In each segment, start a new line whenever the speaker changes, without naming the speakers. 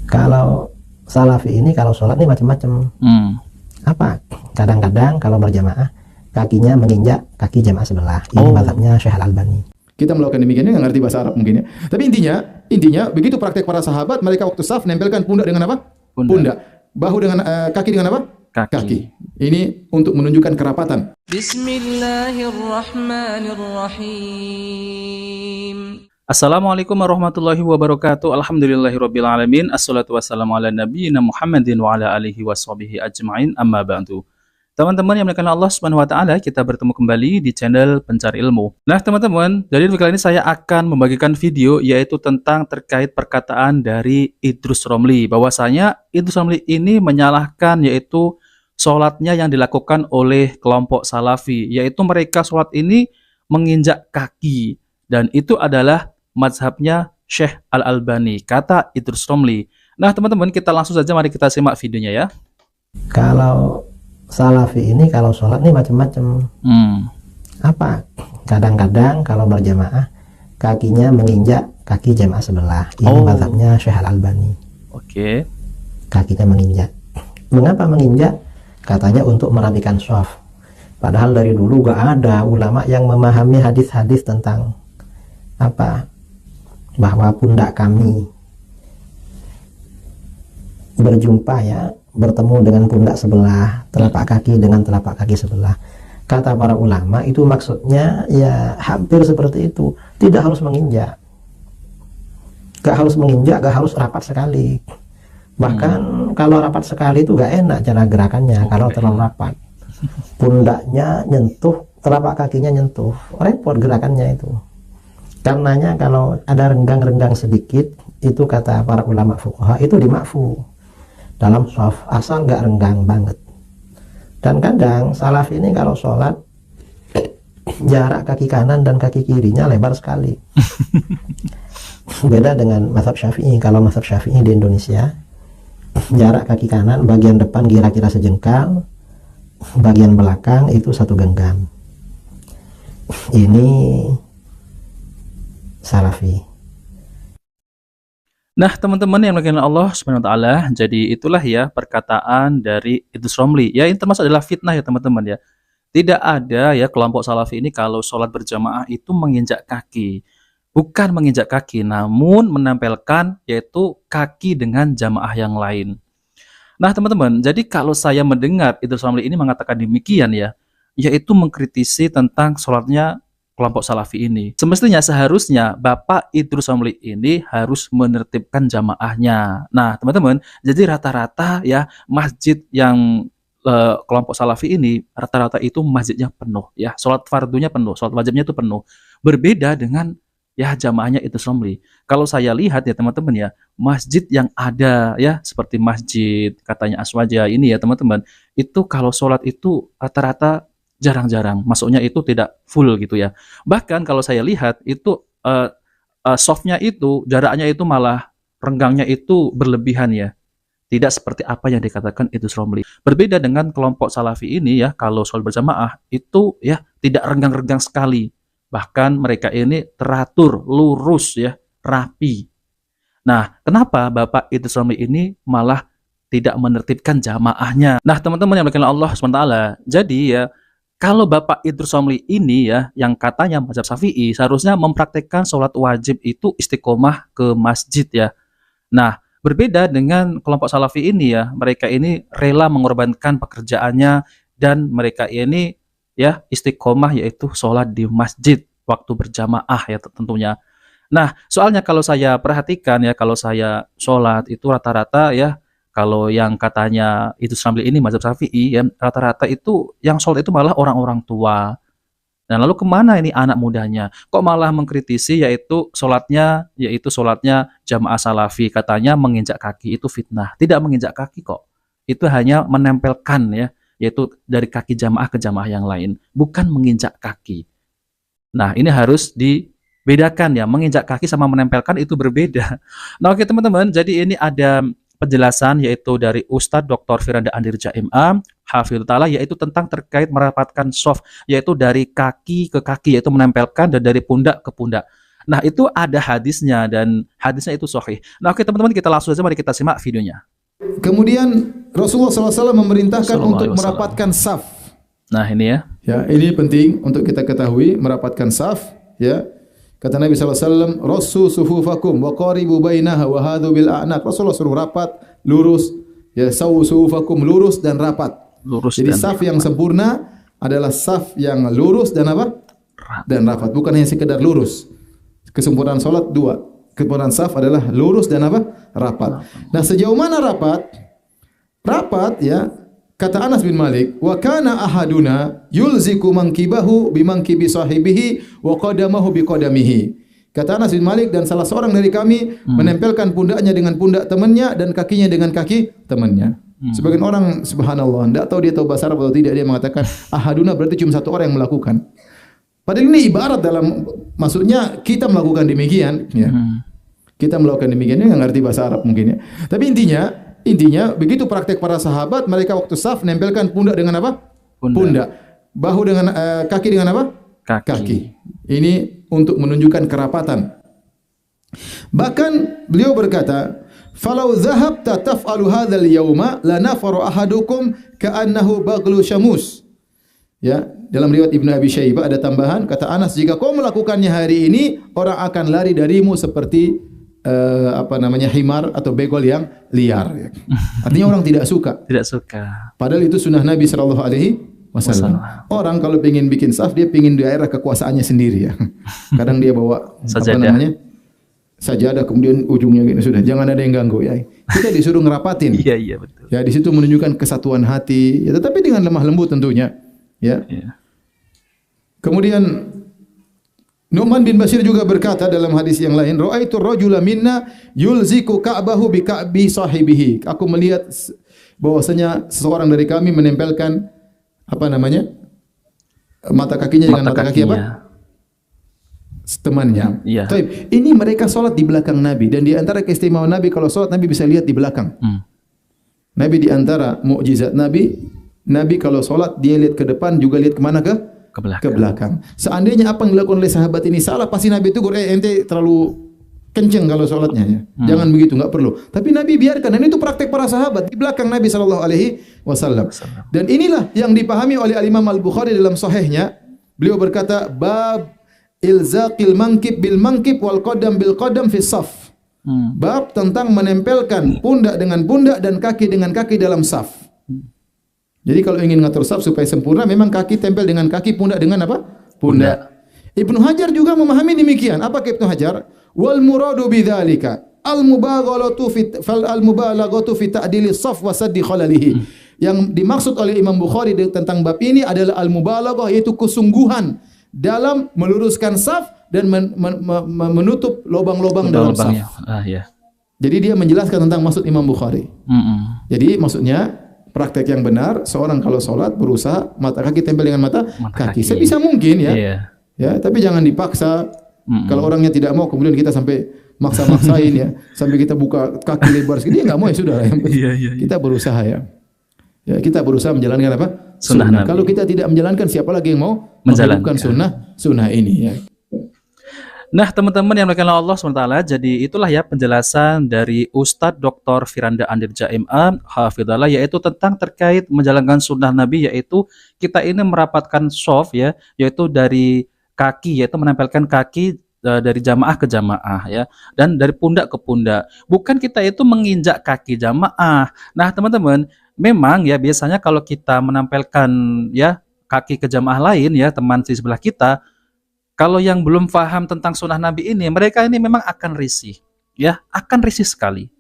Kalau Salafi ini kalau sholat ini macam-macam. Apa? Kadang-kadang kalau berjamaah kakinya menginjak kaki jamaah sebelah. Ini mazhabnya Syekh Al-Albani.
Kita melakukan demikian, nggak ngerti bahasa Arab mungkin ya. Tapi intinya begitu praktek para sahabat, mereka waktu saf nempelkan pundak dengan apa? Pundak. Bahu dengan kaki dengan apa? Kaki. Ini untuk menunjukkan kerapatan.
Bismillahirrahmanirrahim. Assalamualaikum warahmatullahi wabarakatuh. Alhamdulillahirabbil alamin. Assalatu wassalamu ala nabiyyina Muhammadin wa ala alihi washabihi ajmain. Amma ba'du. Teman-teman yang dimuliakan Allah Subhanahu wa taala, kita bertemu kembali di channel Pencari Ilmu. Nah, teman-teman, jadi kali ini saya akan membagikan video yaitu tentang terkait perkataan dari Idrus Romli, bahwasanya Idrus Romli ini menyalahkan yaitu sholatnya yang dilakukan oleh kelompok Salafi, yaitu mereka sholat ini menginjak kaki, dan itu adalah mazhabnya Syekh Al-Albani, kata Idrus Romli. Nah, teman-teman, kita langsung saja mari kita simak videonya ya.
Kalau Salafi ini kalau sholat ini macam-macam. Apa? Kadang-kadang kalau berjamaah kakinya menginjak kaki jamaah sebelah. Ini mazhabnya Syekh Al-Albani.
Oke.
Kakinya menginjak. Mengapa menginjak? Katanya untuk merapikan shaf. Padahal dari dulu gak ada ulama yang memahami hadis-hadis tentang apa? Bahwa pundak kami berjumpa ya, bertemu dengan pundak sebelah, telapak kaki dengan telapak kaki sebelah. Kata para ulama itu maksudnya ya hampir seperti itu, tidak harus menginjak, gak harus menginjak, gak harus rapat sekali. Bahkan kalau rapat sekali itu gak enak cara gerakannya. Kalau terlalu rapat, pundaknya nyentuh, telapak kakinya nyentuh, repot gerakannya itu. Karenanya kalau ada renggang-renggang sedikit, itu kata para ulama fuqaha itu dimakfu dalam shaf, asal gak renggang banget. Dan kadang salaf ini kalau sholat jarak kaki kanan dan kaki kirinya lebar sekali. Beda dengan mazhab Syafi'i. Kalau mazhab Syafi'i di Indonesia, jarak kaki kanan bagian depan kira-kira sejengkal, bagian belakang itu 1 genggam. Ini Salafi.
Nah, teman-teman yang dimuliakan Allah Subhanahu wa taala, jadi itulah ya perkataan dari Idrus Romli. Ya, ini termasuk adalah fitnah ya, teman-teman ya. Tidak ada ya kelompok Salafi ini kalau sholat berjamaah itu menginjak kaki. Bukan menginjak kaki, namun menempelkan yaitu kaki dengan jamaah yang lain. Nah, teman-teman, jadi kalau saya mendengar Idrus Romli ini mengatakan demikian ya, yaitu mengkritisi tentang sholatnya kelompok Salafi ini. Semestinya seharusnya Bapak Idrus Romli ini harus menertibkan jamaahnya. Nah, teman-teman, jadi rata-rata ya masjid yang kelompok Salafi ini rata-rata itu masjidnya penuh ya, sholat fardunya penuh, sholat wajibnya itu penuh. Berbeda dengan ya jamaahnya Idrus Romli. Kalau saya lihat ya teman-teman ya, masjid yang ada ya seperti masjid katanya Aswaja ini ya teman-teman, itu kalau sholat itu rata-rata jarang-jarang, masuknya itu tidak full gitu ya. Bahkan kalau saya lihat itu softnya itu jaraknya itu malah renggangnya itu berlebihan ya. Tidak seperti apa yang dikatakan Idrus Romli. Berbeda dengan kelompok Salafi ini ya, kalau sholat berjamaah itu ya tidak renggang-renggang sekali. Bahkan mereka ini teratur, lurus ya, rapi. Nah, kenapa Bapak Idrus Romli ini malah tidak menertibkan jamaahnya? Nah, teman-teman yang dimuliakan Allah SWT, jadi ya kalau Bapak Idrus Romli ini ya, yang katanya mazhab Syafi'i, seharusnya mempraktekkan sholat wajib itu istiqomah ke masjid ya. Nah, berbeda dengan kelompok Salafi ini ya, mereka ini rela mengorbankan pekerjaannya dan mereka ini ya istiqomah yaitu sholat di masjid waktu berjamaah ya tentunya. Nah, soalnya kalau saya perhatikan ya, kalau saya sholat itu rata-rata ya, kalau yang katanya Idrus Romli ini mazhab Syafi'i ya, rata-rata itu yang sholat itu malah orang-orang tua. Nah, lalu kemana ini anak mudanya? Kok malah mengkritisi yaitu sholatnya jamaah Salafi, katanya menginjak kaki itu fitnah. Tidak menginjak kaki kok. Itu hanya menempelkan ya, yaitu dari kaki jamaah ke jamaah yang lain, bukan menginjak kaki. Nah, ini harus dibedakan ya, menginjak kaki sama menempelkan itu berbeda. Nah, oke teman-teman, jadi ini ada penjelasan yaitu dari Ustadz Dr. Firanda Andirja MA Hafidhullah Ta'ala, yaitu tentang terkait merapatkan soft, yaitu dari kaki ke kaki, yaitu menempelkan dan dari pundak ke pundak. Nah, itu ada hadisnya dan hadisnya itu sahih. Nah, oke teman-teman, kita langsung saja mari kita simak videonya.
Kemudian Rasulullah SAW memerintahkan
Sallallahu
untuk
alaihi wasallam.
merapatkan saf.
Nah, ini ya.
Ya, ini penting untuk kita ketahui, merapatkan saf. Ya, kata Nabi SAW, Rasu sufufakum wa qaribu bainaha wa hadhu bil a'naq. Rasulullah suruh rapat, lurus. Ya, sawu sufufakum, lurus dan rapat.
Lurus
Jadi
dan
saf yang sempurna adalah saf yang lurus dan apa? Dan rapat. Bukan hanya sekedar lurus. Kesempurnaan salat dua. Kesempurnaan saf adalah lurus dan apa? Rapat. Nah, sejauh mana rapat? Rapat ya. Kata Anas bin Malik, wa kana ahaduna yulziku mankibahu bimankibi sahibihi wa qadamahu biqadamihi. Kata Anas bin Malik, dan salah seorang dari kami menempelkan pundaknya dengan pundak temannya dan kakinya dengan kaki temannya. Sebagian orang subhanallah, tidak tahu dia tahu bahasa Arab atau tidak, dia mengatakan ahaduna berarti cuma satu orang yang melakukan. Padahal ini ibarat dalam, maksudnya kita melakukan demikian, ya. Kita melakukan demikian, ini nggak ngerti bahasa Arab mungkin ya. Tapi intinya begitu praktek para sahabat, mereka waktu saf nempelkan pundak dengan apa? Pundak. Bahu dengan kaki dengan apa? Kaki. Ini untuk menunjukkan kerapatan. Bahkan beliau berkata, "Falau dhahabta taf'alu hadzal yauma lanafaru ahadukum ka'annahu baghlu syamus." Ya, dalam riwayat Ibnu Abi Syaibah ada tambahan, kata Anas, jika kau melakukannya hari ini, orang akan lari darimu seperti himar atau begol yang liar. Artinya orang tidak suka.
Tidak suka.
Padahal itu sunnah Nabi Shallallahu Alaihi Wasallam. Orang kalau pengen bikin saf, dia pengen di daerah kekuasaannya sendiri ya. Kadang dia bawa sajadah, kemudian ujungnya gitu, sudah jangan ada yang ganggu ya. Kita disuruh ngerapatin.
Iya betul.
Ya, di situ menunjukkan kesatuan hati. Ya, tetapi dengan lemah lembut tentunya. Ya. Kemudian Nu'man bin Bashir juga berkata dalam hadis yang lain, "Ra'aitu rajula minna yulziku ka'bahu bi ka'bi sahibihi." Aku melihat bahwasanya seseorang dari kami menempelkan mata kakinya dengan mata kaki apa? Temannya.
Iya.
Ini mereka sholat di belakang Nabi, dan di antara keistimewaan Nabi kalau sholat Nabi bisa lihat di belakang. Nabi di antara mukjizat Nabi kalau sholat dia lihat ke depan juga lihat kemana ke belakang. Seandainya apa yang dilakukan oleh sahabat ini salah, pasti Nabi tegur, ente terlalu kenceng kalau sholatnya ya. Jangan begitu, nggak perlu. Tapi Nabi biarkan, dan itu praktek para sahabat di belakang Nabi Shallallahu Alaihi Wasallam. Dan inilah yang dipahami oleh Imam Al-Bukhari dalam Sahihnya. Beliau berkata, bab ilzaqil mankib bil mankib wal qadam bil qadam fi saf. Bab tentang menempelkan pundak dengan pundak dan kaki dengan kaki dalam saf. Jadi kalau ingin ngatur saf supaya sempurna, memang kaki tempel dengan kaki, pundak dengan apa? Pundak. Ibnu Hajar juga memahami demikian. Apa Ibnu Hajar? Wal muradu bidzalika al-mubalaghatu fi ta'dili shaf wa saddi khalalihi. Yang dimaksud oleh Imam Bukhari tentang bab ini adalah al-mubalaghah, yaitu kesungguhan dalam meluruskan saf dan menutup lubang-lubang dalam saf. Jadi dia menjelaskan tentang maksud Imam Bukhari. Jadi maksudnya praktek yang benar, seorang kalau sholat berusaha mata kaki tempel dengan mata kaki. Sebisa mungkin ya. Ya, tapi jangan dipaksa. Kalau orangnya tidak mau, kemudian kita sampai maksa-maksain ya, sampai kita buka kaki lebar segini, dia nggak mau ya sudah. Kita berusaha ya. Ya, kita berusaha menjalankan apa? Sunnah. Kalau kita tidak menjalankan, siapa lagi yang mau menjalankan sunnah ini ya.
Nah, teman-teman yang dimuliakan Allah SWT, jadi itulah ya penjelasan dari Ustadz Dr. Firanda Andirja MA Hafidhallah, yaitu tentang terkait menjalankan sunnah Nabi, yaitu kita ini merapatkan shaf ya, yaitu dari kaki, yaitu menempelkan kaki dari jamaah ke jamaah ya, dan dari pundak ke pundak. Bukan kita itu menginjak kaki jamaah. Nah, teman-teman, memang ya biasanya kalau kita menempelkan ya kaki ke jamaah lain ya, teman di sebelah kita, kalau yang belum paham tentang sunnah Nabi ini, mereka ini memang akan risih, ya, akan risih sekali.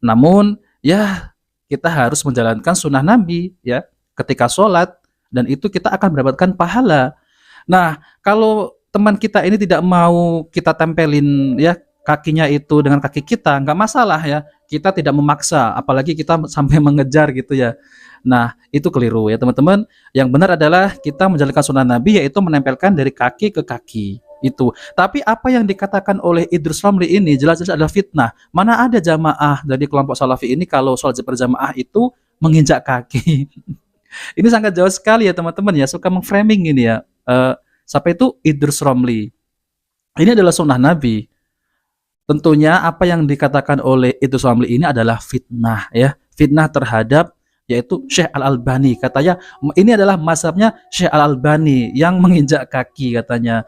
Namun, ya, kita harus menjalankan sunnah Nabi, ya, ketika sholat, dan itu kita akan mendapatkan pahala. Nah, kalau teman kita ini tidak mau kita tempelin, ya, kakinya itu dengan kaki kita, nggak masalah ya. Kita tidak memaksa, apalagi kita sampai mengejar gitu ya. Nah, itu keliru ya teman-teman. Yang benar adalah kita menjalankan sunnah Nabi, yaitu menempelkan dari kaki ke kaki. Itu. Tapi apa yang dikatakan oleh Idrus Ramli ini jelas-jelas adalah fitnah. Mana ada jamaah dari kelompok Salafi ini kalau sholat berjamaah itu menginjak kaki. Ini sangat jauh sekali ya teman-teman ya. Suka memframing ini ya. Siapa itu? Idrus Ramli. Ini adalah sunnah Nabi. Tentunya apa yang dikatakan oleh Idrus Ramli ini adalah fitnah ya, fitnah terhadap yaitu Syekh Al-Albani. Katanya ini adalah mazhabnya Syekh Al-Albani yang menginjak kaki katanya.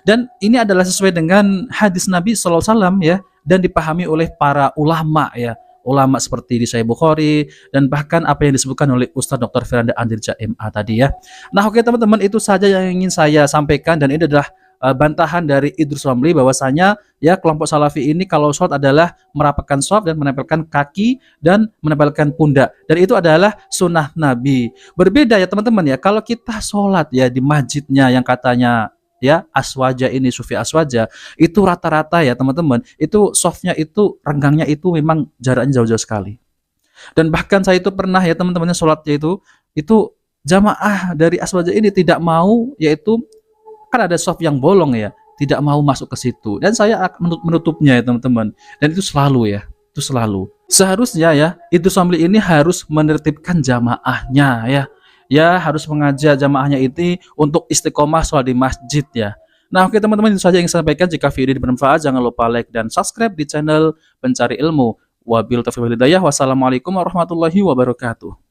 Dan ini adalah sesuai dengan hadis Nabi sallallahu alaihi wasallam ya, dan dipahami oleh para ulama ya. Ulama seperti di Sahih Bukhari dan bahkan apa yang disebutkan oleh Ustadz Dr. Firanda Andirja MA tadi ya. Nah, oke teman-teman, itu saja yang ingin saya sampaikan, dan ini adalah bantahan dari Idrus Ramli bahwasanya ya kelompok Salafi ini kalau sholat adalah merapatkan shaf dan menempelkan kaki dan menempelkan pundak, dan itu adalah sunnah Nabi. Berbeda ya teman-teman ya kalau kita sholat ya di masjidnya yang katanya ya aswaja ini, sufi aswaja, itu rata-rata ya teman-teman, itu softnya itu renggangnya itu memang jaraknya jauh-jauh sekali. Dan bahkan saya itu pernah ya teman-temannya sholatnya itu jamaah dari aswaja ini tidak mau, yaitu kan ada soft yang bolong ya, tidak mau masuk ke situ, dan saya akan menutupnya ya teman-teman. Dan itu selalu ya, itu selalu. Seharusnya ya itu Somli ini harus menertibkan jamaahnya ya harus mengajak jamaahnya itu untuk istiqomah sholat di masjid ya. Nah, oke teman-teman, itu saja yang saya sampaikan. Jika video ini bermanfaat, jangan lupa like dan subscribe di channel Pencari Ilmu. Wabil taufiq wal hidayah. Wassalamualaikum warahmatullahi wabarakatuh.